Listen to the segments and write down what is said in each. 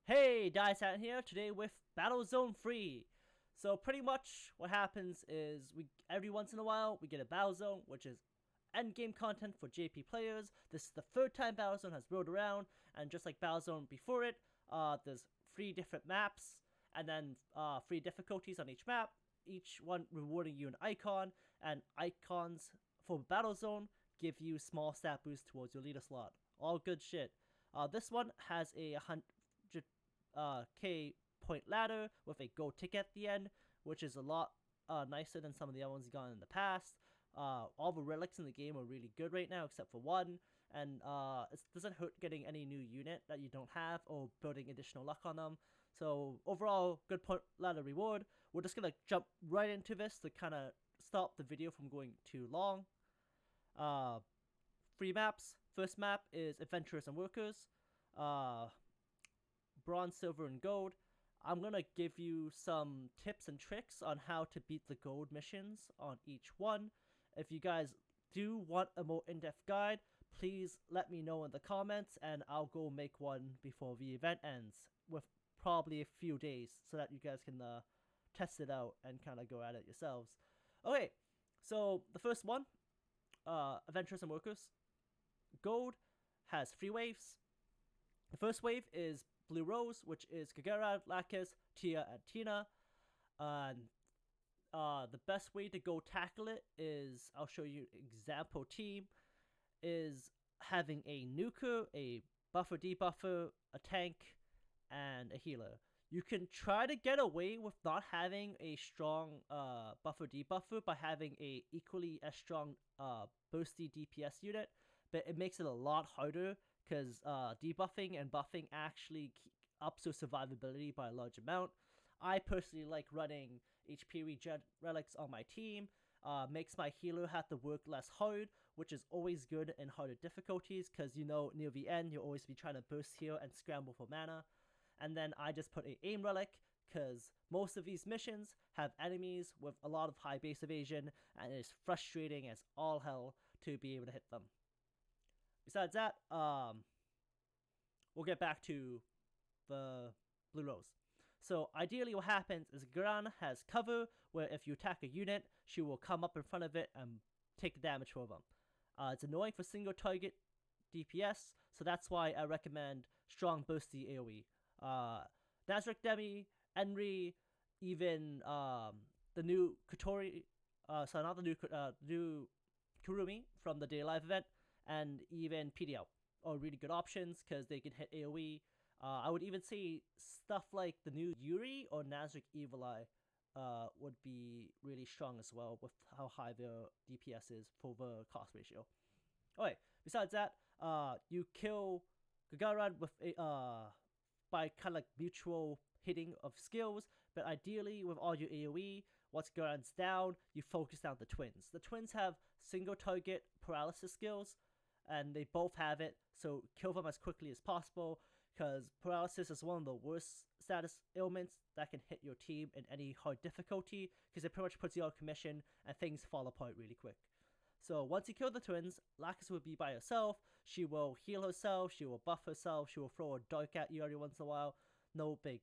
Hey, Dysat here, today with Battle Zone 3. So pretty much what happens is every once in a while we get a Battle Zone, which is endgame content for JP players. This is the third time Battle Zone has rolled around, and just like Battle Zone before it, there's 3 different maps, and then 3 difficulties on each map, each one rewarding you an icon, and icons for Battle Zone give you small stat boosts towards your leader slot. All good shit. This one has a 100k point ladder with a gold ticket at the end, which is a lot nicer than some of the other ones you got in the past. All the relics in the game are really good right now except for one, and it doesn't hurt getting any new unit that you don't have or building additional luck on them. So overall, good point ladder reward. We're just gonna jump right into this to kind of stop the video from going too long. 3 maps. First map is Adventurism Workers. Bronze, silver, and gold. I'm gonna give you some tips and tricks on how to beat the gold missions on each one. If you guys do want a more in-depth guide, please let me know in the comments and I'll go make one before the event ends, with probably a few days, so that you guys can test it out and kind of go at it yourselves. Okay, so the first one, Adventures and Workers. Gold has 3 waves. The first wave is Blue Rose, which is Kagera, Lakis, Tia, and Tina. The best way to go tackle it is, I'll show you an example team, is having a nuker, a buffer debuffer, a tank, and a healer. You can try to get away with not having a strong buffer debuffer by having a equally as strong bursty DPS unit, but it makes it a lot harder because debuffing and buffing actually ups your survivability by a large amount. I personally like running HP regen relics on my team. Makes my healer have to work less hard, which is always good in harder difficulties because, you know, near the end you'll always be trying to burst heal and scramble for mana. And then I just put a aim relic because most of these missions have enemies with a lot of high base evasion, and it is frustrating as all hell to be able to hit them. Besides that, we'll get back to the Blue Rose. So ideally what happens is Gran has cover, where if you attack a unit, she will come up in front of it and take damage for them. It's annoying for single target DPS, so that's why I recommend strong bursty AoE. Nazrik Demi, Enri, even the new Kotori, not the new Kurumi from the Day Live event, and even PDL are really good options because they can hit AoE. I would even say stuff like the new Yuri or Nazrik Evil Eye would be really strong as well with how high their DPS is for the cost ratio. Okay, besides that, you kill Gagaran with by kind of like mutual hitting of skills, but ideally with all your AoE, once Gagaran's down, you focus down the twins. The twins have single target paralysis skills, and they both have it, so kill them as quickly as possible, because paralysis is one of the worst status ailments that can hit your team in any hard difficulty, because it pretty much puts you out of commission and things fall apart really quick. So once you kill the twins, Lakis will be by herself. She will heal herself, she will buff herself, she will throw a dark at you every once in a while. No big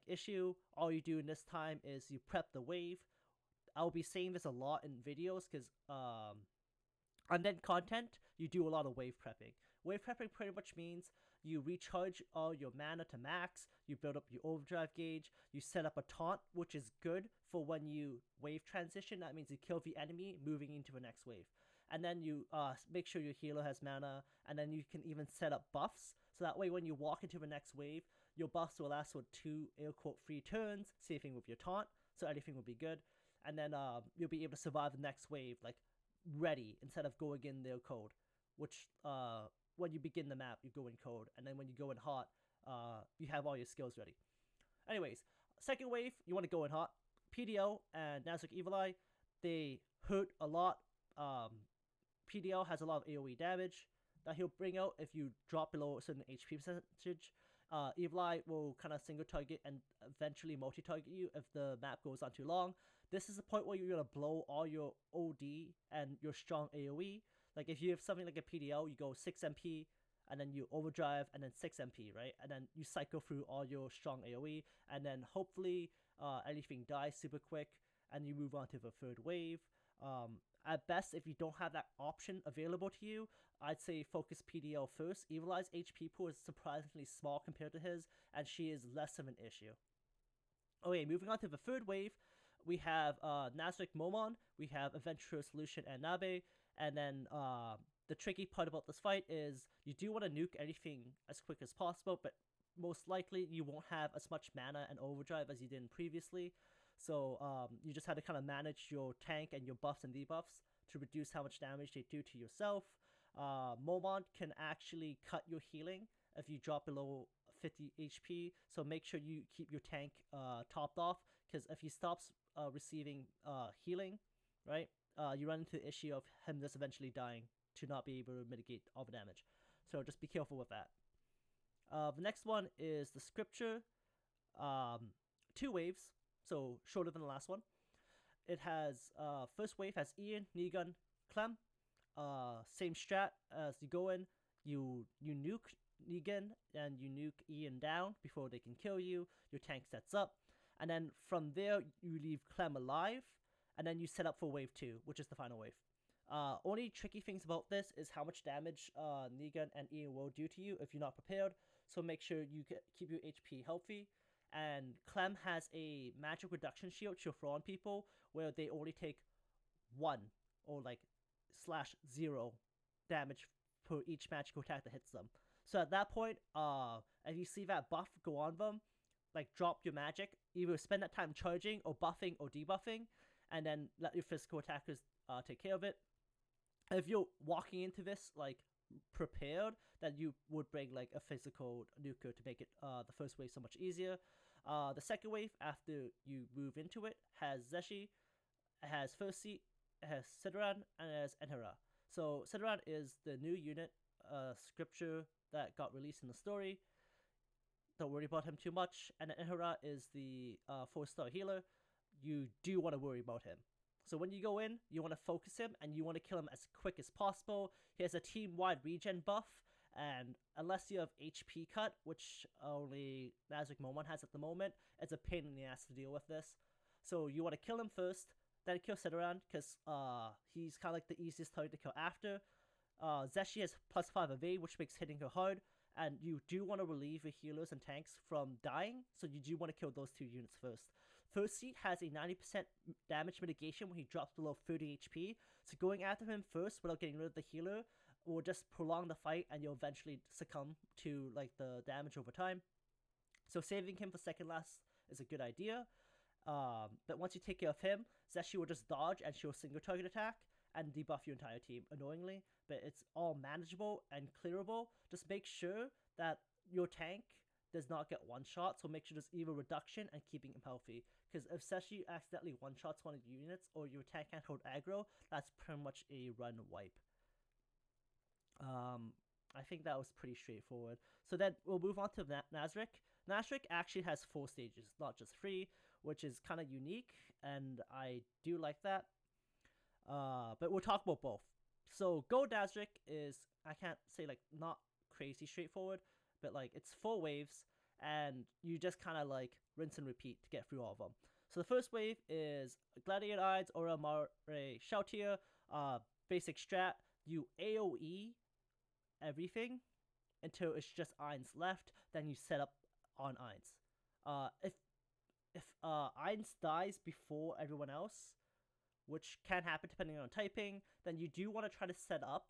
issue. All you do in this time is you prep the wave. I'll be saying this a lot in videos because and then content, you do a lot of wave prepping. Wave prepping pretty much means you recharge all your mana to max, you build up your overdrive gauge, you set up a taunt, which is good for when you wave transition. That means you kill the enemy moving into the next wave. And then you make sure your healer has mana, and then you can even set up buffs. So that way when you walk into the next wave, your buffs will last for 2 air quote 3 turns, saving with your taunt, so everything will be good. And then you'll be able to survive the next wave, like, ready instead of going in their code, which when you begin the map you go in code, and then when you go in hot you have all your skills ready. Anyways, second wave you want to go in hot. PDL and Nazrik Evil Eye, they hurt a lot. PDL has a lot of AoE damage that he'll bring out if you drop below a certain HP percentage. Evil Eye will kind of single target and eventually multi-target you if the map goes on too long. This is the point where you're going to blow all your OD and your strong AoE. Like if you have something like a PDL, you go 6 MP, and then you overdrive, and then 6 MP, right? And then you cycle through all your strong AoE, and then hopefully anything dies super quick, and you move on to the third wave. At best, if you don't have that option available to you, I'd say focus PDL first. Evili's HP pool is surprisingly small compared to his, and she is less of an issue. Okay, moving on to the third wave, we have Nazrik Momon, we have Adventurer Solution and Nabe, and then the tricky part about this fight is you do want to nuke anything as quick as possible, but most likely you won't have as much mana and overdrive as you did previously. So you just have to kind of manage your tank and your buffs and debuffs to reduce how much damage they do to yourself. Momon can actually cut your healing if you drop below 50 HP, so make sure you keep your tank topped off, because if he stops receiving healing, right, you run into the issue of him just eventually dying to not be able to mitigate all the damage. So just be careful with that. The next one is the scripture. 2 waves, so shorter than the last one. It has first wave has Ian, Negan, Clem. Same strat as you go in. You nuke Negan and you nuke Ian down before they can kill you. Your tank sets up, and then from there you leave Clem alive, and then you set up for wave 2, which is the final wave. Only tricky things about this is how much damage Negan and Ian will do to you if you're not prepared. So make sure you keep your HP healthy. And Clem has a magic reduction shield she'll throw on people where they only take 1 or like /0 damage per each magical attack that hits them. So at that point, if you see that buff go on them, like drop your magic, either spend that time charging or buffing or debuffing, and then let your physical attackers take care of it. If you're walking into this like prepared, then you would bring like a physical nuker to make it the first wave so much easier. The second wave, after you move into it, has Zeshi, it has First Seat, it has Sidoran, and it has Enhera. So Sidoran is the new unit scripture that got released in the story. Don't worry about him too much. And Enhera is the 4-star healer. You do want to worry about him. So when you go in, you want to focus him and you want to kill him as quick as possible. He has a team-wide regen buff, and unless you have HP cut, which only Nazrik Momon has at the moment, it's a pain in the ass to deal with this. So you want to kill him first, then kill Sidoran, because he's kind of like the easiest target to kill after. Zeshi has +5 evade, which makes hitting her hard, and you do want to relieve your healers and tanks from dying, so you do want to kill those 2 units first. First Seat has a 90% damage mitigation when he drops below 30 HP, so going after him first without getting rid of the healer will just prolong the fight, and you'll eventually succumb to like the damage over time. So saving him for second last is a good idea. But once you take care of him, Zeshi will just dodge and she'll single target attack and debuff your entire team annoyingly, but it's all manageable and clearable. Just make sure that your tank does not get one shot, so make sure there's either reduction and keeping him healthy, because if Zeshi accidentally one shots one of the units or your tank can't hold aggro, that's pretty much a run wipe. I think that was pretty straightforward. So then we'll move on to Nazrik. Nazrik actually has 4 stages, not just 3, which is kind of unique, and I do like that. But we'll talk about both. So Go Nazrik is, I can't say like not crazy straightforward, but like it's 4 waves, and you just kind of like rinse and repeat to get through all of them. So the first wave is Gladiator Eyes, Aura Mare Shoutier, basic strat. You AoE everything until it's just Eins left, then you set up on Eins. If Eins dies before everyone else, which can happen depending on typing, then you do want to try to set up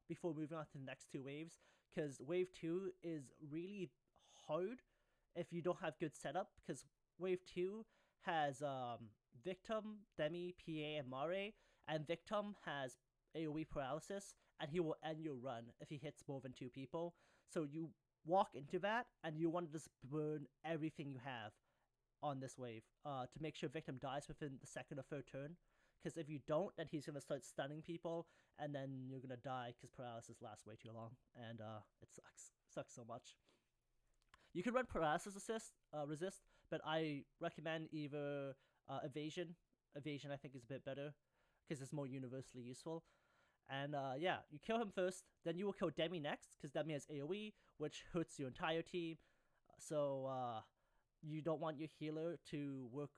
before moving on to the next 2 waves, because wave 2 is really hard if you don't have good setup, because wave 2 has Victim, Demi, PA, and Mare, and Victim has AoE paralysis, and he will end your run if he hits more than 2 people. So you walk into that, and you want to just burn everything you have on this wave to make sure Victim dies within the second or third turn. Because if you don't, then he's going to start stunning people, and then you're going to die because paralysis lasts way too long, and it sucks so much. You can run paralysis resist, but I recommend either evasion. Evasion I think is a bit better because it's more universally useful. And yeah, you kill him first, then you will kill Demi next, because Demi has AoE, which hurts your entire team. So you don't want your healer to work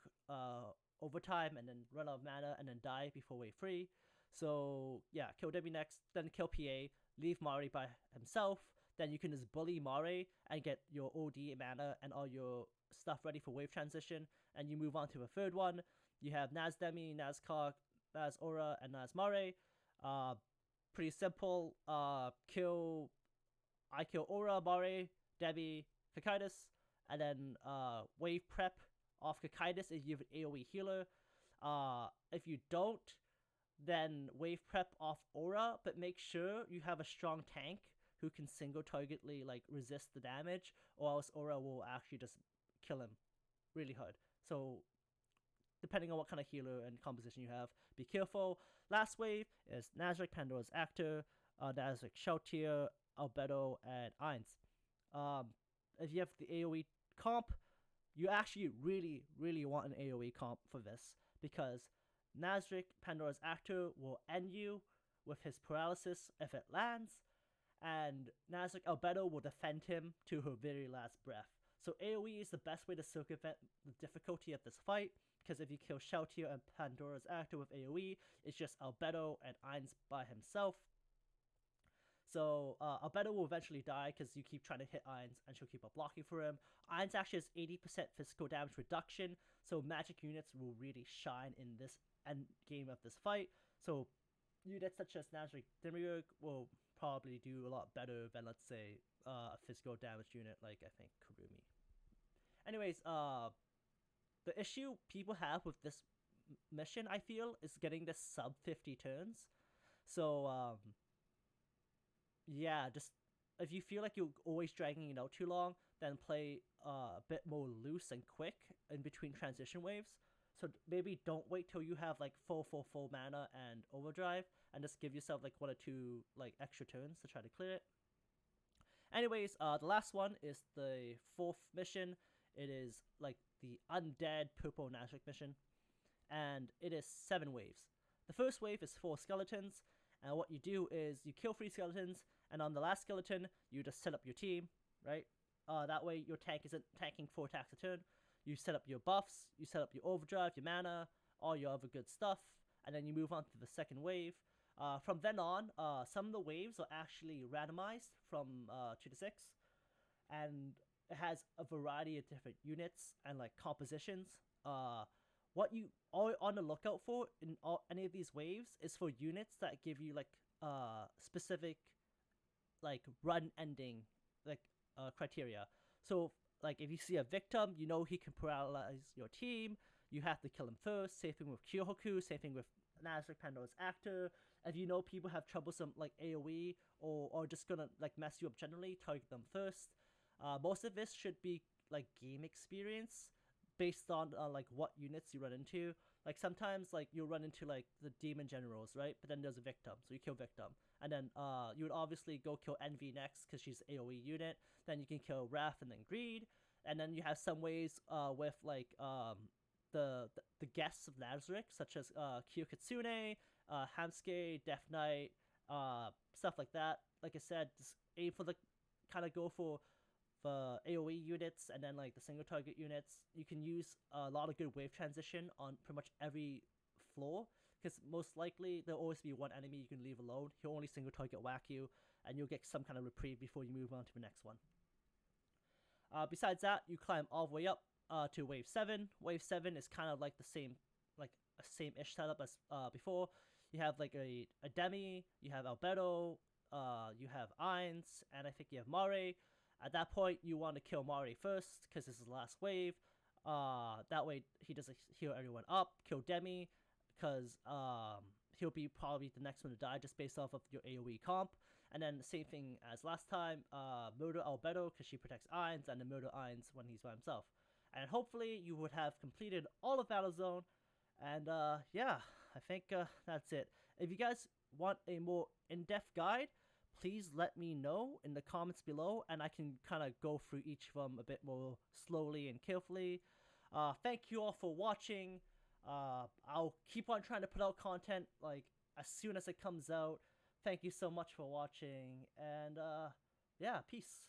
overtime and then run out of mana and then die before wave 3. So yeah, kill Demi next, then kill PA, leave Mari by himself. Then you can just bully Mari and get your OD mana and all your stuff ready for wave transition. And you move on to a third one. You have Naz Demi, Naz Kog, Naz Aura, and Naz Mari. Pretty simple. I kill Aura, Mari, Demi, Kakaitis, and then wave prep off Kakaitis if you have an AoE healer. If you don't, then wave prep off Aura, but make sure you have a strong tank who can single targetly like resist the damage, or else Aura will actually just kill him really hard. So depending on what kind of healer and composition you have, be careful. Last wave is Nazrik, Pandora's Actor, Nazrik, Shoutier, Albedo, and Ainz. If you have the AoE comp, you actually really want an AoE comp for this, because Nazrik, Pandora's Actor, will end you with his paralysis if it lands, and Nazrik Albedo will defend him to her very last breath. So AoE is the best way to circumvent the difficulty of this fight, because if you kill Shoutier and Pandora's Actor with AoE, it's just Albedo and Ainz by himself. So Albedo will eventually die because you keep trying to hit Ainz and she'll keep up blocking for him. Ainz actually has 80% physical damage reduction, so magic units will really shine in this end game of this fight. So units such as Nazrik Demiurge will probably do a lot better than, let's say, a physical damage unit like, I think, Kurumi. Anyways, the issue people have with this mission, I feel, is getting this sub 50 turns. So, yeah, just if you feel like you're always dragging it out too long, then play a bit more loose and quick in between transition waves. So maybe don't wait till you have like full mana and overdrive, and just give yourself like 1 or 2 like extra turns to try to clear it. Anyways, the last one is the 4th mission. It is like the Undead Purple Nazrik mission, and it is 7 waves. The first wave is 4 skeletons, and what you do is you kill 3 skeletons, and on the last skeleton, you just set up your team, right? That way your tank isn't tanking 4 attacks a turn. You set up your buffs, you set up your overdrive, your mana, all your other good stuff, and then you move on to the second wave. From then on, some of the waves are actually randomized from 2 to 6, and it has a variety of different units and like compositions. What you are on the lookout for in any of these waves is for units that give you like specific like run ending like criteria. So like if you see a victim, you know he can paralyze your team. You have to kill him first. Same thing with Kyohoku. Same thing with Nazrik, Pandora's Actor. If you know people have troublesome like AoE or just gonna like mess you up generally, target them first. Most of this should be like game experience based on like what units you run into. Like sometimes like you'll run into like the demon generals, right? But then there's a victim, so you kill victim, and then you would obviously go kill Envy next because she's AoE unit. Then you can kill Wrath and then Greed, and then you have some ways with like the guests of Nazrik, such as Kyokitsune, Hamsuke, Death Knight, stuff like that. Like I said, just aim for the kind of go for the AoE units and then like the single target units. You can use a lot of good wave transition on pretty much every floor, because most likely there'll always be one enemy you can leave alone. He'll only single target whack you, and you'll get some kind of reprieve before you move on to the next one. Besides that, you climb all the way up to wave 7. Wave 7 is kind of like the same, like a same-ish setup as before. You have like a Demi, you have Albedo, you have Ainz, and I think you have Mare. At that point, you want to kill Mare first, because this is the last wave. That way, he doesn't heal everyone up. Kill Demi, because he'll be probably the next one to die just based off of your AoE comp. And then the same thing as last time, murder Albedo, because she protects Ainz, and then murder Ainz when he's by himself. And hopefully, you would have completed all of Battle Zone. And yeah, I think that's it. If you guys want a more in-depth guide, please let me know in the comments below, and I can kind of go through each of them a bit more slowly and carefully. Thank you all for watching. I'll keep on trying to put out content like as soon as it comes out. thank you so much for watching, and yeah, peace.